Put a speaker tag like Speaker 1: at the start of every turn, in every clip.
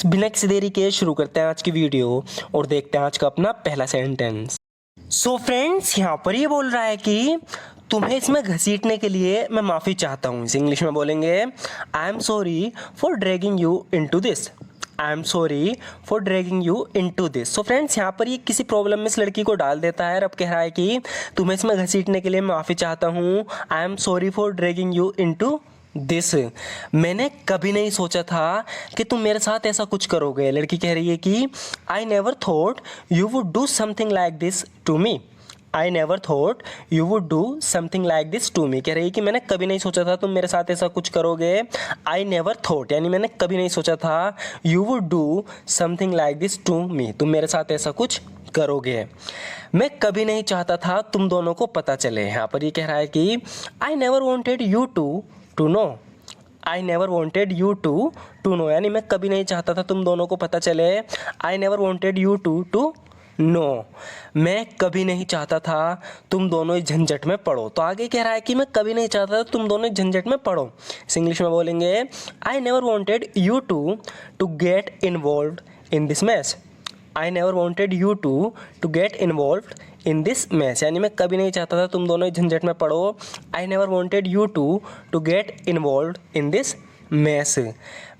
Speaker 1: बिना किसी देरी के शुरू करते हैं आज की वीडियो और देखते हैं आज का अपना पहला सेंटेंस। सो फ्रेंड्स, यहाँ पर ये बोल रहा है कि तुम्हें इसमें घसीटने के लिए मैं माफ़ी चाहता हूँ। इसे इंग्लिश में बोलेंगे I am sorry for dragging you into this. I am sorry for dragging you into this. So friends, यहाँ पर ये किसी प्रॉब्लम में इस लड़की को डाल देता है और अब कह रहा है कि तुम्हें इसमें घसीटने के लिए मैं माफ़ी चाहता हूँ। I am sorry for dragging you into this. मैंने कभी नहीं सोचा था कि तुम मेरे साथ ऐसा कुछ करोगे। लड़की कह रही है कि I never thought you would do something like this to me. I never thought you would do something like this to me. कह रही है कि मैंने कभी नहीं सोचा था तुम मेरे साथ ऐसा कुछ करोगे। आई नेवर थॉट यानी मैंने कभी नहीं सोचा था you would do something like this to me, तुम मेरे साथ ऐसा कुछ करोगे। मैं कभी नहीं चाहता था तुम दोनों को पता चले। यहाँ पर ये कह रहा है कि I never wanted you to know. I never wanted you to know यानी मैं कभी नहीं चाहता था तुम दोनों को पता चले। I never wanted you to know. मैं कभी नहीं चाहता था तुम दोनों इस झंझट में पड़ो। तो आगे कह रहा है कि मैं कभी नहीं चाहता था तुम दोनों इस झंझट में पड़ो। इस इंग्लिश में बोलेंगे I never wanted you to get involve in this mess. I never wanted you to get involve in this mess यानी मैं कभी नहीं चाहता था तुम दोनों इस झंझट में पड़ो। I never wanted you to get involve in this mess.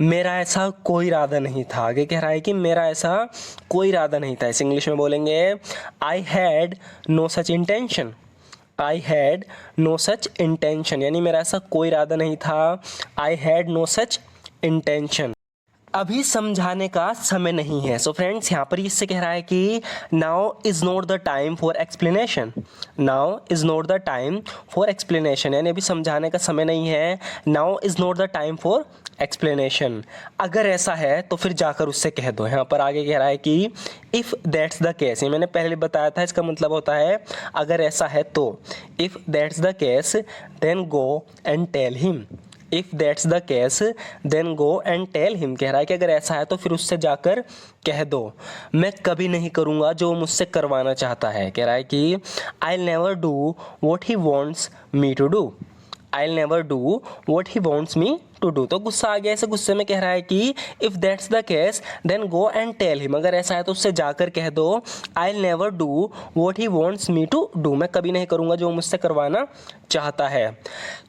Speaker 1: मेरा ऐसा कोई इरादा नहीं था। आगे कह रहा है कि मेरा ऐसा कोई इरादा नहीं था। इस इंग्लिश में बोलेंगे I had no such intention. I had no such intention यानी मेरा ऐसा कोई इरादा नहीं था। I had no such intention. अभी समझाने का समय नहीं है। सो फ्रेंड्स, यहाँ पर इससे कह रहा है कि now is not the time for explanation. Now is not the time for explanation यानी अभी समझाने का समय नहीं है। Now is not the time for explanation. अगर ऐसा है तो फिर जाकर उससे कह दो। यहाँ पर आगे कह रहा है कि इफ़ दैट्स द केस, ये मैंने पहले बताया था, इसका मतलब होता है अगर ऐसा है तो। If that's the case then go and tell him. If that's the case then go and tell him. कह रहा है कि अगर ऐसा है तो फिर उससे जाकर कह दो। मैं कभी नहीं करूँगा जो वो मुझसे करवाना चाहता है। कह रहा है कि I never do what he wants me to do. I never do what he wants me to do. तो गुस्सा आ गया। ऐसे गुस्से में कह रहा है कि if that's the case then go and tell him. अगर ऐसा है तो उससे जाकर कह दो I never do what he wants me to do. मैं कभी नहीं करूँगा जो मुझसे करवाना चाहता है।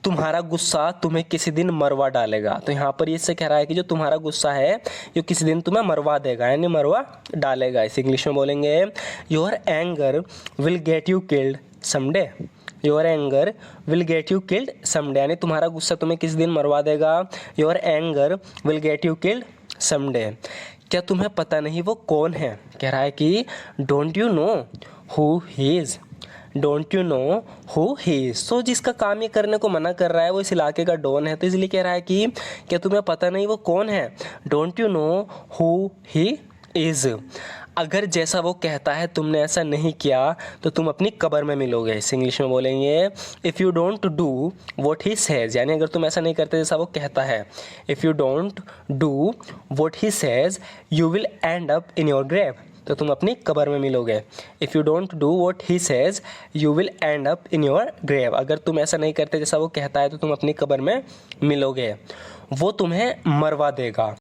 Speaker 1: तुम्हारा गुस्सा तुम्हें किसी दिन मरवा डालेगा। तो यहाँ पर इससे कह रहा है कि जो तुम्हारा गुस्सा है ये किसी दिन तुम्हें मरवा देगा यानी मरवा डालेगा। इस इंग्लिश में बोलेंगे your anger will get you killed someday. Your anger will get you killed someday यानी तुम्हारा गुस्सा तुम्हें किसी दिन मरवा देगा। Your anger will get you killed someday. क्या तुम्हें पता नहीं वो कौन है? कह रहा है कि don't you know who he is. Don't you know who he is. So जिसका काम ये करने को मना कर रहा है वो इस इलाके का डॉन है, तो इसलिए कह रहा है कि क्या तुम्हें पता नहीं वो कौन है? Don't you know who he is. अगर जैसा वो कहता है तुमने ऐसा नहीं किया तो तुम अपनी कब्र में मिलोगे। इस इंग्लिश में बोलेंगे if you don't do what he says यानी अगर तुम ऐसा नहीं करते जैसा वो कहता है। If you don't do what he says you will end up in your grave. तो तुम अपनी कब्र में मिलोगे। If you don't do what he says you will end up in your grave. अगर तुम ऐसा नहीं करते जैसा वो कहता है तो तुम अपनी कब्र में मिलोगे। वो तुम्हें मरवा देगा।